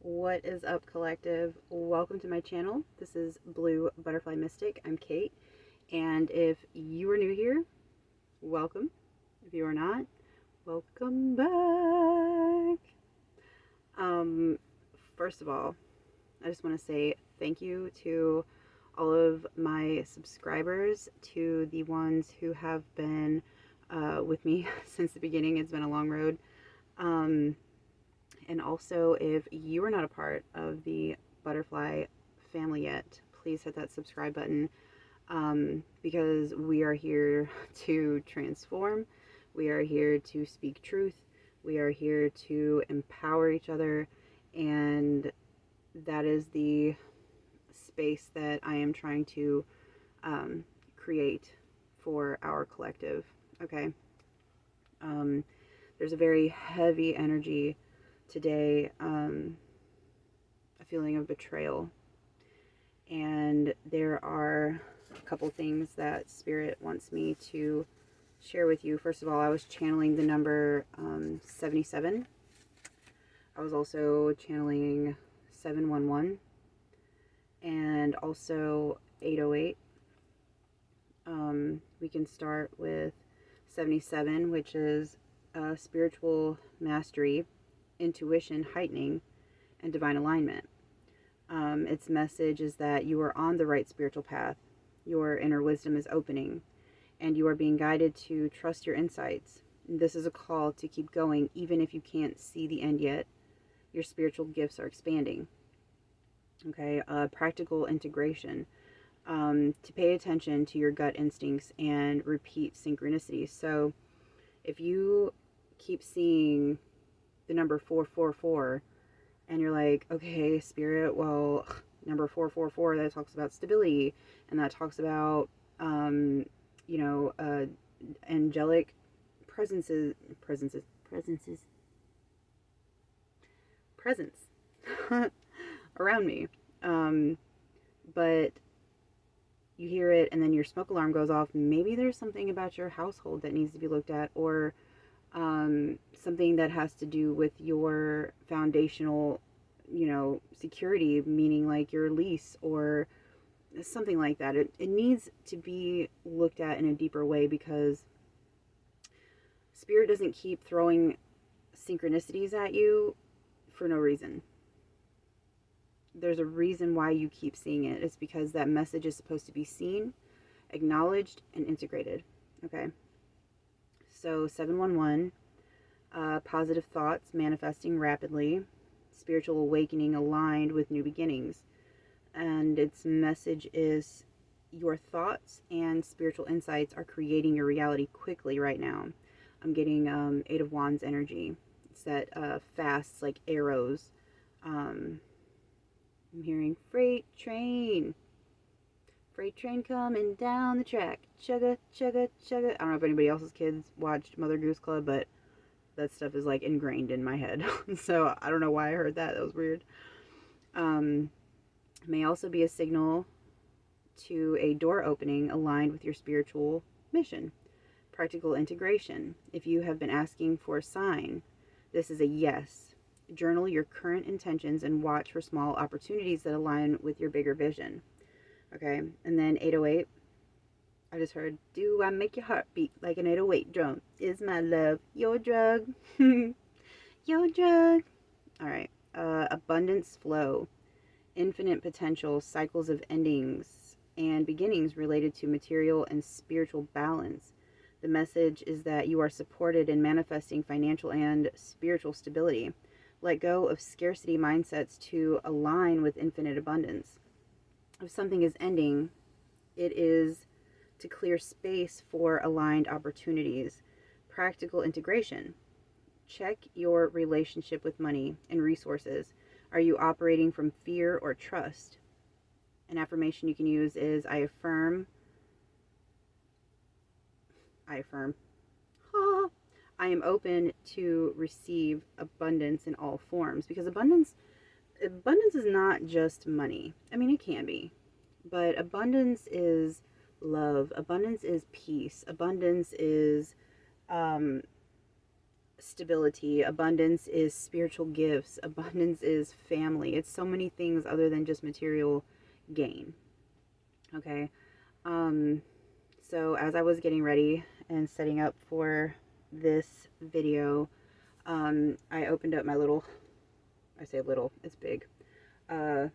What is up, collective? Welcome to my channel. This is Blue Butterfly Mystic. I'm Kate, and if you are new here, welcome. If you are not, welcome back. Um, First of all, I just want to say thank you to all of my subscribers, to the ones who have been with me since the beginning. It's been a long road. Um, And also, if you are not a part of the butterfly family yet, please hit that subscribe button, because we are here to transform. We are here to speak truth. We are here to empower each other. And that is the space that I am trying to create for our collective. Okay. Um, there's a very heavy energy today, a feeling of betrayal. And there are a couple things that Spirit wants me to share with you. First of all, I was channeling the number 77. I was also channeling 711 and also 808. We can start with 77, which is spiritual mastery, intuition heightening, and divine alignment. Its message is that you are on the right spiritual path. Your inner wisdom is opening, and you are being guided to trust your insights. This is a call to keep going, even if you can't see the end yet. Your spiritual gifts are expanding. Okay, practical integration. To pay attention to your gut instincts and repeat synchronicities. So, if you keep seeing the number 444, and you're like, okay, Spirit, well, number 444, that talks about stability, and that talks about, you know, angelic presence around me. But you hear it, and then your smoke alarm goes off. Maybe there's something about your household that needs to be looked at, or something that has to do with your foundational, security, meaning like your lease or something like that. It needs to be looked at in a deeper way, because Spirit doesn't keep throwing synchronicities at you for no reason. There's a reason why you keep seeing it. It's because that message is supposed to be seen, acknowledged, and integrated. Okay. So 711, positive thoughts manifesting rapidly, spiritual awakening aligned with new beginnings. And its message is your thoughts and spiritual insights are creating your reality quickly right now. I'm getting Eight of Wands energy. It's that fast, like arrows. I'm hearing freight train coming down the track, chugga chugga chugga. I don't know if anybody else's kids watched Mother Goose Club, but that stuff is like ingrained in my head. So I don't know why I heard that. That was weird. May also be a signal to a door opening aligned with your spiritual mission. Practical integration. If you have been asking for a sign, this is a yes. Journal your current intentions and watch for small opportunities that align with your bigger vision. Okay, and then 808. I just heard, do I make your heart beat like an 808 drum? Is my love your drug? Your drug. All right. Abundance flow, infinite potential, cycles of endings and beginnings related to material and spiritual balance. The message is that you are supported in manifesting financial and spiritual stability. Let go of scarcity mindsets to align with infinite abundance. If something is ending, it is to clear space for aligned opportunities. Practical integration. Check your relationship with money and resources. Are you operating from fear or trust? An affirmation you can use is I affirm. I am open to receive abundance in all forms, because abundance is not just money. I mean, it can be, but abundance is love. Abundance is peace. Abundance is stability. Abundance is spiritual gifts. Abundance is family. It's so many things other than just material gain. Okay. Um, so as I was getting ready and setting up for this video, I opened up my little, I say little, it's big, uh,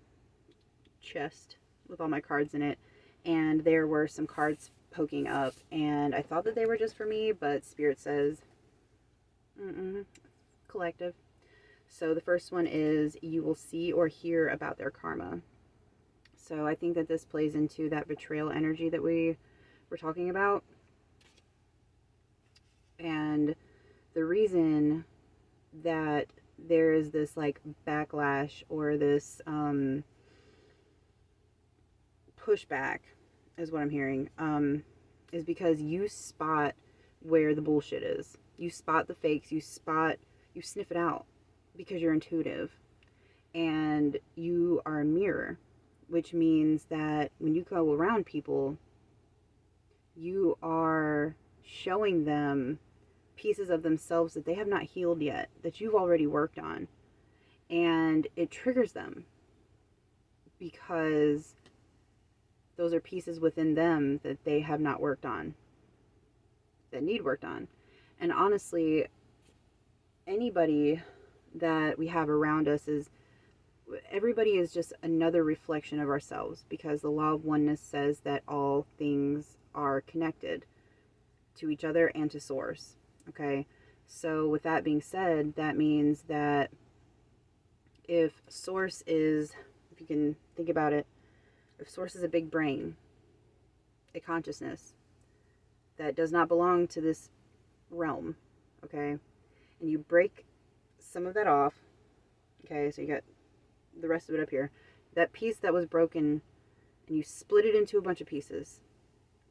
chest with all my cards in it. And there were some cards poking up. And I thought that they were just for me, but Spirit says, collective. So the first one is, you will see or hear about their karma. So I think that this plays into that betrayal energy that we were talking about. And the reason that there is this like backlash or this pushback is what I'm hearing, is because you spot where the bullshit is. You spot the fakes, you sniff it out because you're intuitive and you are a mirror, which means that when you go around people, you are showing them pieces of themselves that they have not healed yet, that you've already worked on. And it triggers them because those are pieces within them that they have not worked on, that need worked on. And honestly, anybody that we have around us everybody is just another reflection of ourselves, because the law of oneness says that all things are connected to each other and to source. Okay, so with that being said, that means that if source is, if you can think about it, if source is a big brain, a consciousness that does not belong to this realm, okay, and you break some of that off, okay, so you got the rest of it up here, that piece that was broken, and you split it into a bunch of pieces,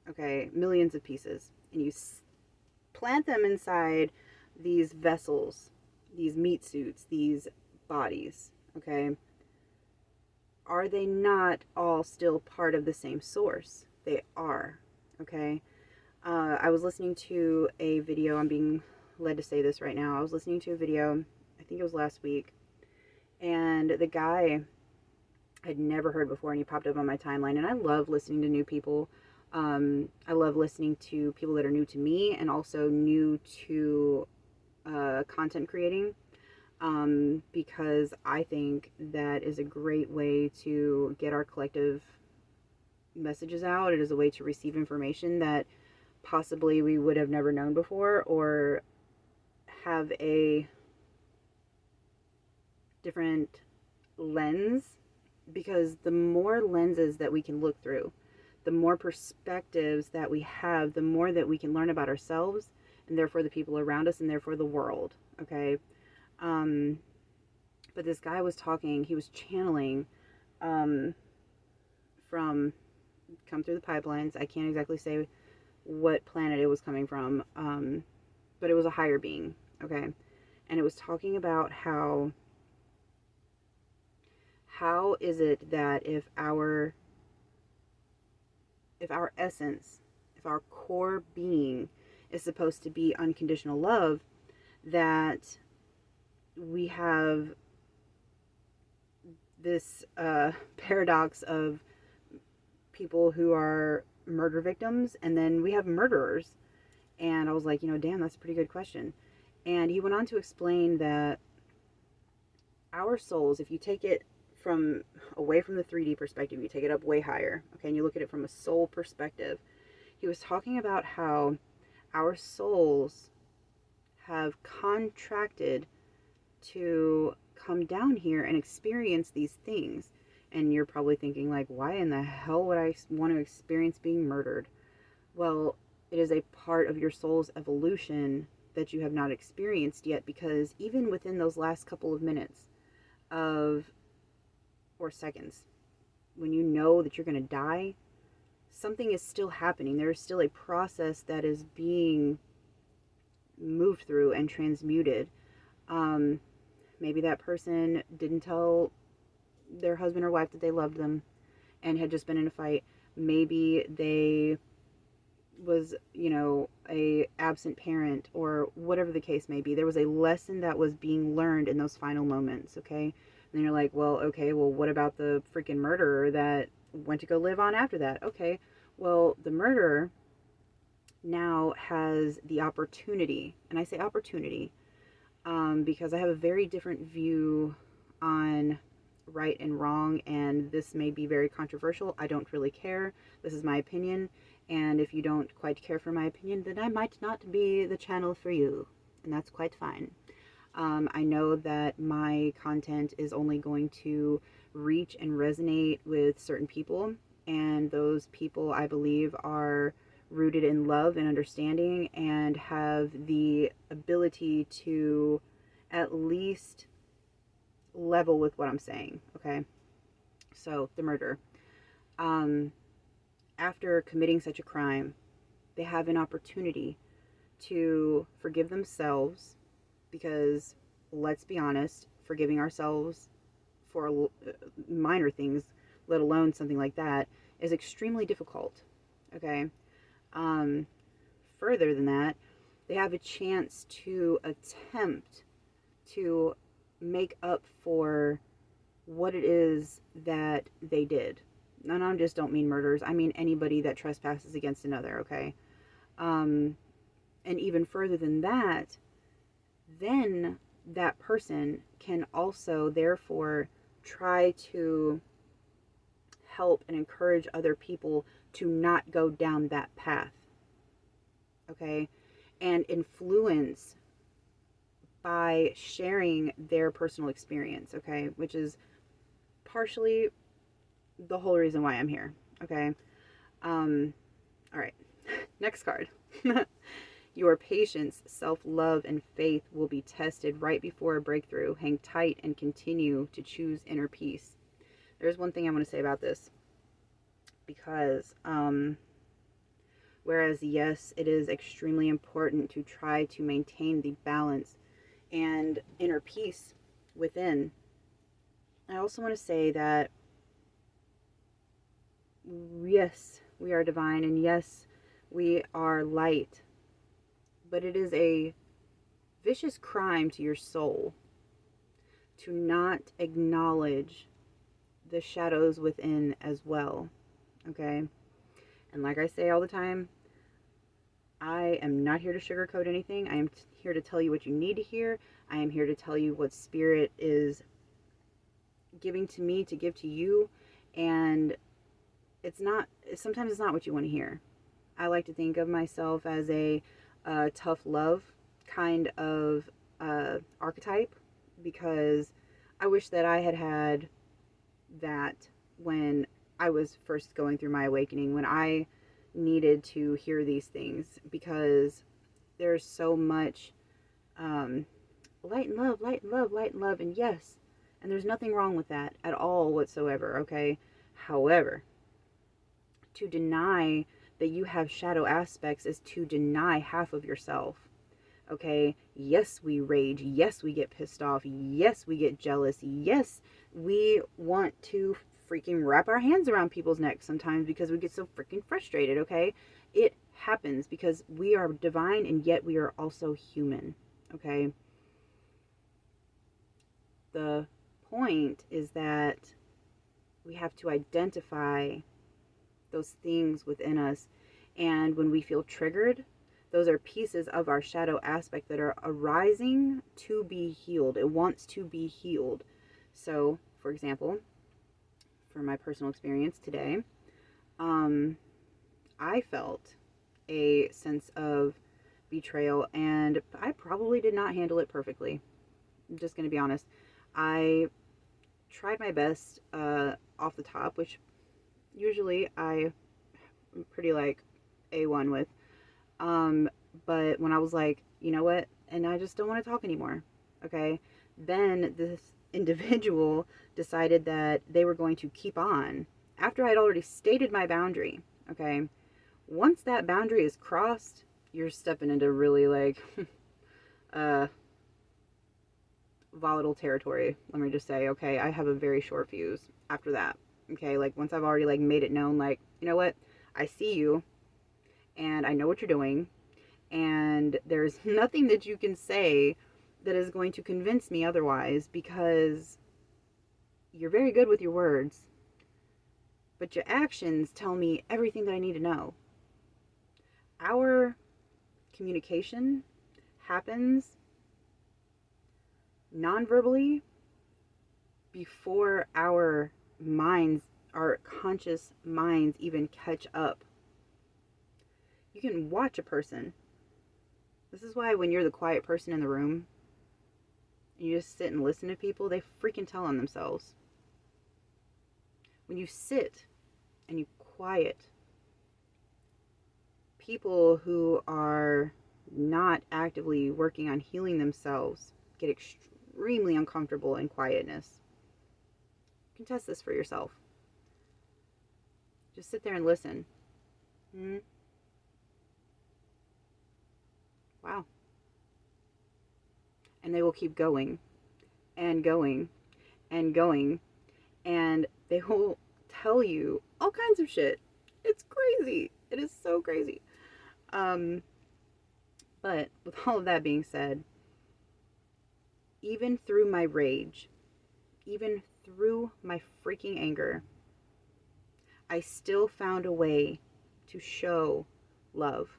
okay, millions of pieces, and you plant them inside these vessels, these meat suits, these bodies, okay, are they not all still part of the same source? They are, okay? I was listening to a video, I'm being led to say this right now, I was listening to a video, I think it was last week, and the guy I'd never heard before, and he popped up on my timeline, and I love listening to new people. I love listening to people that are new to me and also new to content creating, because I think that is a great way to get our collective messages out. It is a way to receive information that possibly we would have never known before, or have a different lens, because the more lenses that we can look through, the more perspectives that we have, the more that we can learn about ourselves, and therefore the people around us, and therefore the world, okay? But this guy was talking, he was channeling from come through the pipelines. I can't exactly say what planet it was coming from, but it was a higher being, okay? And it was talking about how is it that if our essence, if our core being is supposed to be unconditional love, that we have this paradox of people who are murder victims, and then we have murderers. And I was like, damn, that's a pretty good question. And he went on to explain that our souls, if you take it from away from the 3D perspective, you take it up way higher, okay, and you look at it from a soul perspective, he was talking about how our souls have contracted to come down here and experience these things. And you're probably thinking, like, why in the hell would I want to experience being murdered? Well, it is a part of your soul's evolution that you have not experienced yet, because even within those last couple of minutes or seconds, when you know that you're going to die, something is still happening. There is still a process that is being moved through and transmuted. Maybe that person didn't tell their husband or wife that they loved them and had just been in a fight. Maybe they was, you know, a absent parent or whatever the case may be. There was a lesson that was being learned in those final moments, okay? And then you're like, well, okay, well, what about the freaking murderer that went to go live on after that? Okay, well, the murderer now has the opportunity, and I say opportunity because I have a very different view on right and wrong, and this may be very controversial. I don't really care. This is my opinion, and if you don't quite care for my opinion, then I might not be the channel for you, and that's quite fine. I know that my content is only going to reach and resonate with certain people, and those people, I believe, are rooted in love and understanding and have the ability to at least level with what I'm saying, okay? So, the murder. Um, After committing such a crime, they have an opportunity to forgive themselves because, let's be honest, forgiving ourselves for minor things, let alone something like that, is extremely difficult, okay? Um, Further than that, they have a chance to attempt to make up for what it is that they did. And I just don't mean murderers. I mean anybody that trespasses against another, okay? And even further than that, then that person can also, therefore, try to help and encourage other people to not go down that path, okay? And influence by sharing their personal experience, okay? Which is partially the whole reason why I'm here, okay? All right, next card. Your patience, self-love, and faith will be tested right before a breakthrough. Hang tight and continue to choose inner peace. There's one thing I want to say about this, because whereas yes, it is extremely important to try to maintain the balance and inner peace within, I also want to say that yes, we are divine, and yes, we are light, but it is a vicious crime to your soul to not acknowledge the shadows within as well, okay? And like I say all the time, I am not here to sugarcoat anything. I am here to tell you what you need to hear. I am here to tell you what Spirit is giving to me to give to you, and sometimes it's not what you want to hear. I like to think of myself as a tough love kind of archetype, because I wish that I had had that when I was first going through my awakening, when I needed to hear these things, because there's so much light and love, light and love, light and love, and yes, and there's nothing wrong with that at all whatsoever, okay? However, to deny that you have shadow aspects is to deny half of yourself, okay? Yes, we rage. Yes, we get pissed off. Yes, we get jealous. Yes, we want to freaking wrap our hands around people's necks sometimes because we get so freaking frustrated, okay? It happens because we are divine and yet we are also human, okay? The point is that we have to identify those things within us, and when we feel triggered, those are pieces of our shadow aspect that are arising to be healed. It wants to be healed. So, for example, for my personal experience today, I felt a sense of betrayal, and I probably did not handle it perfectly. I'm just going to be honest. I tried my best off the top, which usually I'm pretty like A1 with. But when I was like, you know what, and I just don't want to talk anymore, okay, then this individual decided that they were going to keep on after I'd already stated my boundary, okay? Once that boundary is crossed, you're stepping into really like volatile territory, let me just say, okay? I have a very short fuse after that, okay? Like once I've already like made it known, like, you know what, I see you, and I know what you're doing, and there's nothing that you can say that is going to convince me otherwise, because you're very good with your words, but your actions tell me everything that I need to know. Our communication happens non-verbally before our minds, our conscious minds, even catch up. You can watch a person. This is why when you're the quiet person in the room and you just sit and listen to people, they freaking tell on themselves. When you sit and you quiet, people who are not actively working on healing themselves get extremely uncomfortable in quietness. You can test this for yourself. Just sit there and listen. Wow. And they will keep going and going and going, and they will tell you all kinds of shit. It's crazy. It is so crazy. But with all of that being said, even through my rage, even through my freaking anger, I still found a way to show love.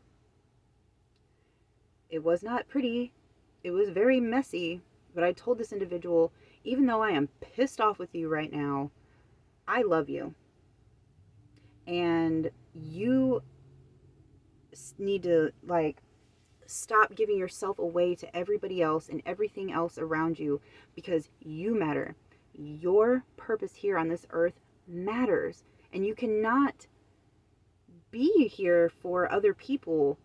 It was not pretty. It was very messy, but I told this individual, even though I am pissed off with you right now, I love you. And you need to, stop giving yourself away to everybody else and everything else around you, because you matter. Your purpose here on this earth matters. And you cannot be here for other people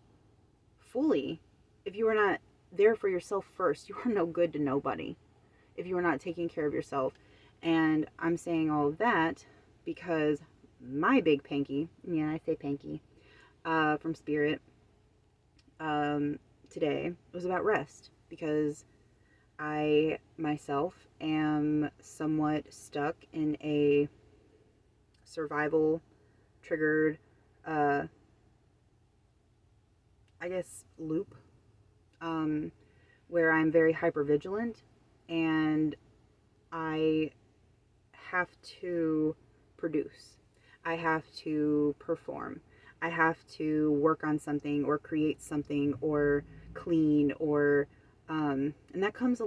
fully if you are not there for yourself first. You are no good to nobody if you are not taking care of yourself. And I'm saying all of that because my big panky, yeah, I say panky, from Spirit, today was about rest, because I myself am somewhat stuck in a survival triggered, I guess, loop, where I'm very hyper vigilant, and I have to produce. I have to perform. I have to work on something or create something or clean or, and that comes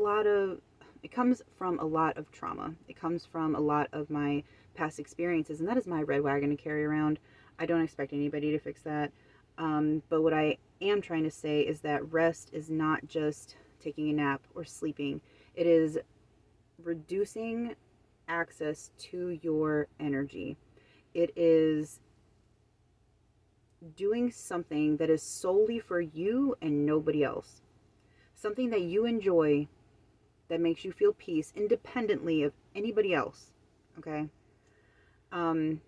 it comes from a lot of trauma. It comes from a lot of my past experiences, and that is my red wagon to carry around. I don't expect anybody to fix that. But what I am trying to say is that rest is not just taking a nap or sleeping. It is reducing access to your energy. It is doing something that is solely for you and nobody else. Something that you enjoy, that makes you feel peace independently of anybody else. Okay? And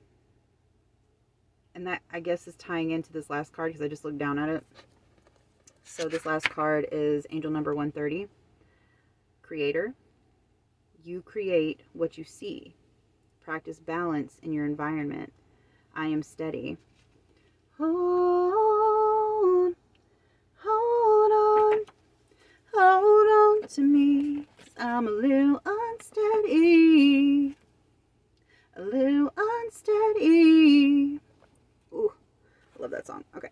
that, I guess, is tying into this last card because I just looked down at it. So this last card is angel number 130. Creator. You create what you see. Practice balance in your environment. I am steady. Hold on to me, 'cause I'm a little unsteady. A little unsteady. Ooh, I love that song. Okay.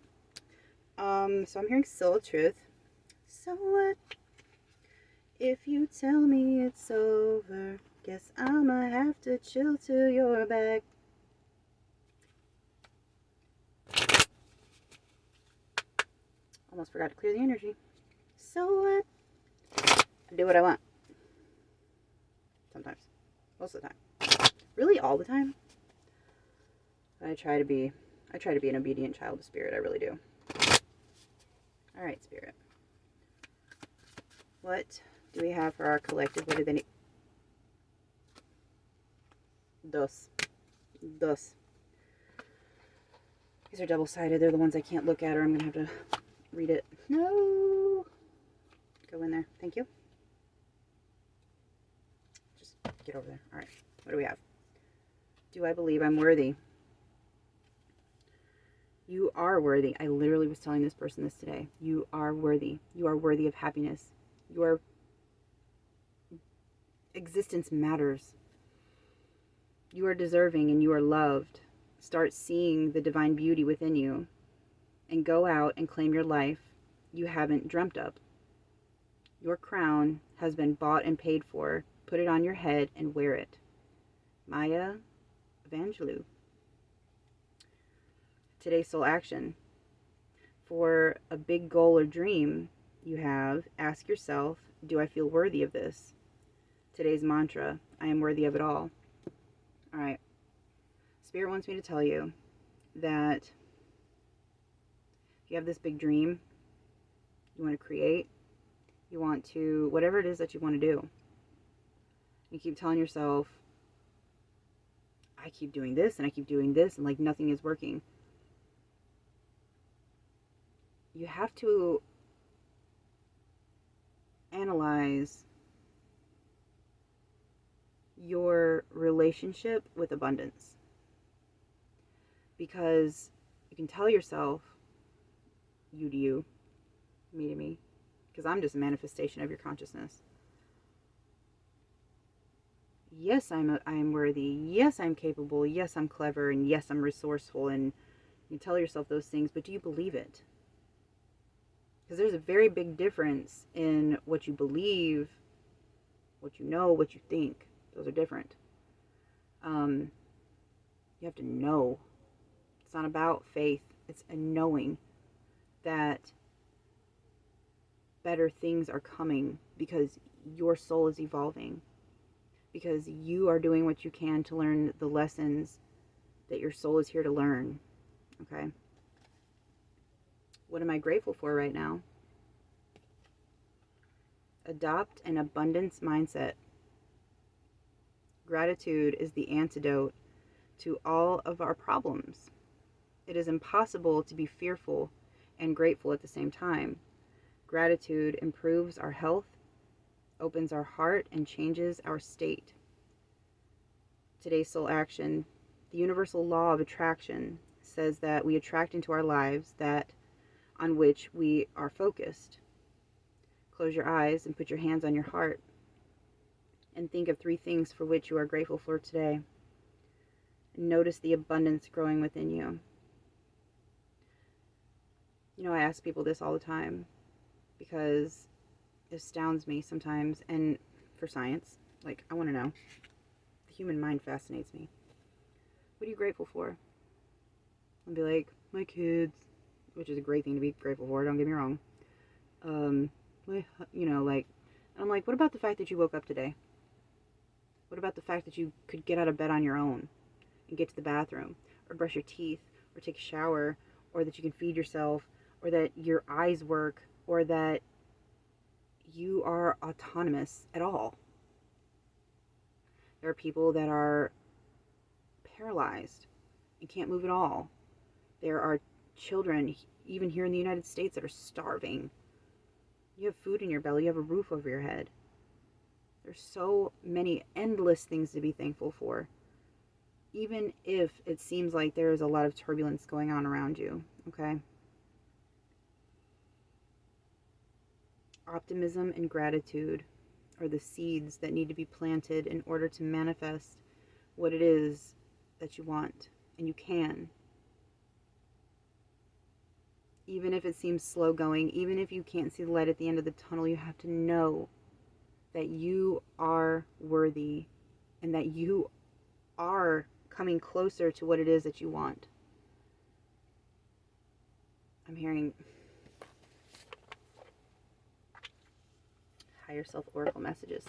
So I'm hearing Still of Truth. So what if you tell me it's over? Guess I'ma have to chill till you're back. Almost forgot to clear the energy. So what? I do what I want. Sometimes. Most of the time. Really all the time. I try to be an obedient child of Spirit. I really do. Alright, Spirit. What do we have for our collective? What do they need? Dos. These are double-sided. They're the ones I can't look at, or I'm going to have to read it. No. Go in there. Thank you. Just get over there. Alright. What do we have? Do I believe I'm worthy? You are worthy. I literally was telling this person this today. You are worthy. You are worthy of happiness. Your existence matters. You are deserving and you are loved. Start seeing the divine beauty within you and go out and claim your life you haven't dreamt up. Your crown has been bought and paid for. Put it on your head and wear it. Maya Angelou. Today's soul action. For a big goal or dream you have, ask yourself, do I feel worthy of this? Today's mantra, I am worthy of it all. All right. Spirit wants me to tell you that if you have this big dream, you want to create, you want to, whatever it is that you want to do, you keep telling yourself, I keep doing this and I keep doing this and like nothing is working. You have to analyze your relationship with abundance, because you can tell yourself, you to you, me to me, because I'm just a manifestation of your consciousness. Yes, I'm worthy. Yes, I'm capable. Yes, I'm clever. And yes, I'm resourceful. And you tell yourself those things, but do you believe it? Because there's a very big difference in what you believe, what you know, what you think. Those are different. You have to know. It's not about faith. It's a knowing that better things are coming because your soul is evolving. Because you are doing what you can to learn the lessons that your soul is here to learn. Okay? What am I grateful for right now? Adopt an abundance mindset. Gratitude is the antidote to all of our problems. It is impossible to be fearful and grateful at the same time. Gratitude improves our health, opens our heart, and changes our state. Today's soul action. The universal law of attraction says that we attract into our lives that on which we are focused. Close your eyes and put your hands on your heart and think of 3 things for which you are grateful for today. Notice the abundance growing within you. You know, I ask people this all the time because it astounds me sometimes, and for science, like, I want to know. The human mind fascinates me. What are you grateful for? I'll be like, my kids, which is a great thing to be grateful for, don't get me wrong. And I'm like, what about the fact that you woke up today? What about the fact that you could get out of bed on your own and get to the bathroom, or brush your teeth, or take a shower, or that you can feed yourself, or that your eyes work, or that you are autonomous at all? There are people that are paralyzed and can't move at all. There are children, even here in the United States, that are starving. You have food in your belly, you have a roof over your head. There's so many endless things to be thankful for, even if it seems like there is a lot of turbulence going on around you, okay? Optimism and gratitude are the seeds that need to be planted in order to manifest what it is that you want, and you can. Even if it seems slow going, even if you can't see the light at the end of the tunnel, you have to know that you are worthy and that you are coming closer to what it is that you want. I'm hearing higher self oracle messages.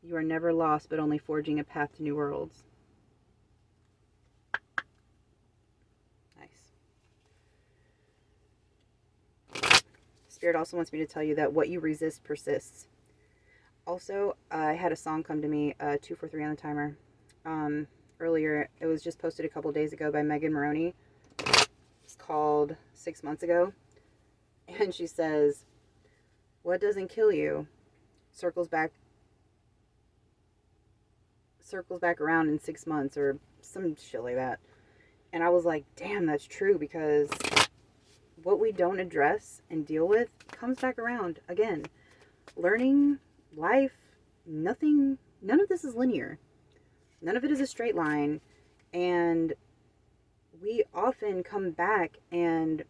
You are never lost, but only forging a path to new worlds. Nice. Spirit also wants me to tell you that what you resist persists. Also, I had a song come to me, 243 on the timer, earlier. It was just posted a couple days ago by Megan Maroney. It's called 6 months ago. And she says, what doesn't kill you circles back around in 6 months, or some shit like that. And I was like, damn, that's true, because what we don't address and deal with comes back around again. Learning, life, none of this is linear. None of it is a straight line. And we often come back and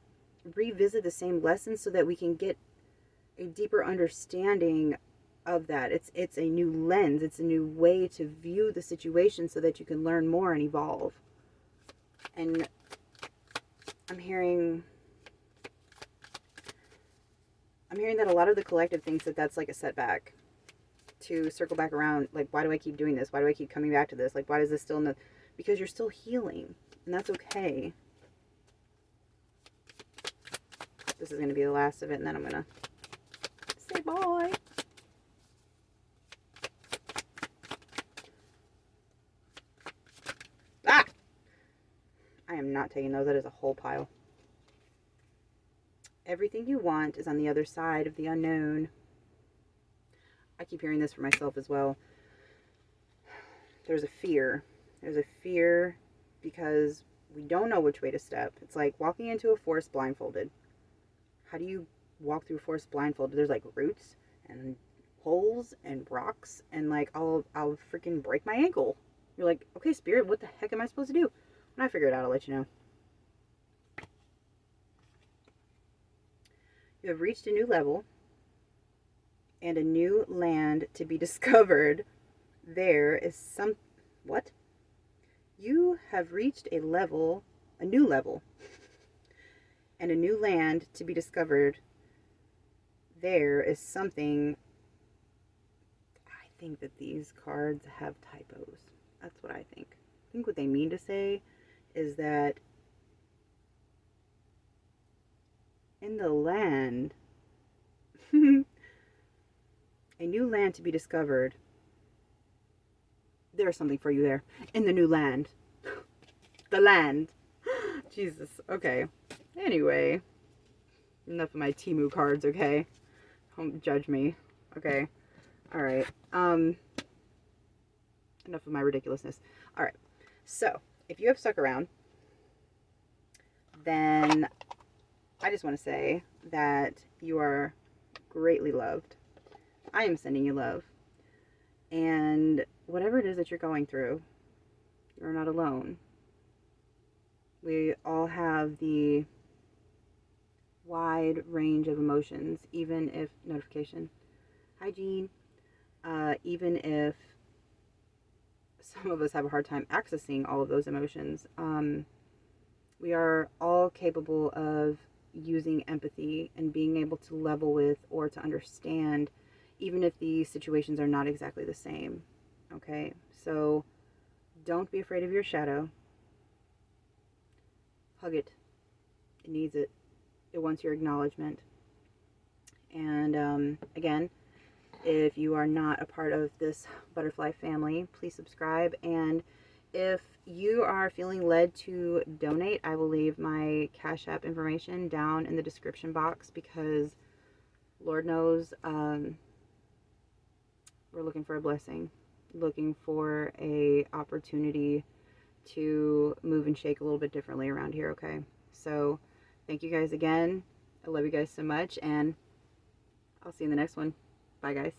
revisit the same lessons so that we can get a deeper understanding of that. It's a new lens. It's a new way to view the situation so that you can learn more and evolve. And I'm hearing that a lot of the collective thinks that that's like a setback. To circle back around, like, why do I keep doing this? Why do I keep coming back to this? Like, why does this still because you're still healing, and that's okay. This is going to be the last of it, and then I'm going to say bye. Ah! I am not taking those. That is a whole pile. Everything you want is on the other side of the unknown. I keep hearing this for myself as well. There's a fear. There's a fear because we don't know which way to step. It's like walking into a forest blindfolded. How do you walk through a forest blindfolded? There's like roots and holes and rocks, and like I'll freaking break my ankle. You're like, okay, spirit, what the heck am I supposed to do? When I figure it out, I'll let you know. You have reached a new level and a new land to be discovered. There is what? You have reached a new level, and a new land to be discovered. There is something. I think that these cards have typos. That's what I think. I think what they mean to say is that in the land, a new land to be discovered. There's something for you there. In the new land. The land. Jesus. Okay. Anyway. Enough of my Temu cards, okay? Don't judge me. Okay. Alright. Enough of my ridiculousness. Alright. So, if you have stuck around, then I just want to say that you are greatly loved. I am sending you love. And whatever it is that you're going through, you're not alone. We all have the wide range of emotions, even if notification. Hi, Jean. Even if some of us have a hard time accessing all of those emotions, we are all capable of using empathy and being able to level with or to understand, even if the situations are not exactly the same. Okay, so don't be afraid of your shadow. Hug it. It needs it. It wants your acknowledgement. And again, if you are not a part of this butterfly family, please subscribe. And if you are feeling led to donate, I will leave my Cash App information down in the description box, because Lord knows we're looking for a blessing, looking for a opportunity to move and shake a little bit differently around here, okay? So thank you guys again. I love you guys so much, and I'll see you in the next one. Bye, guys.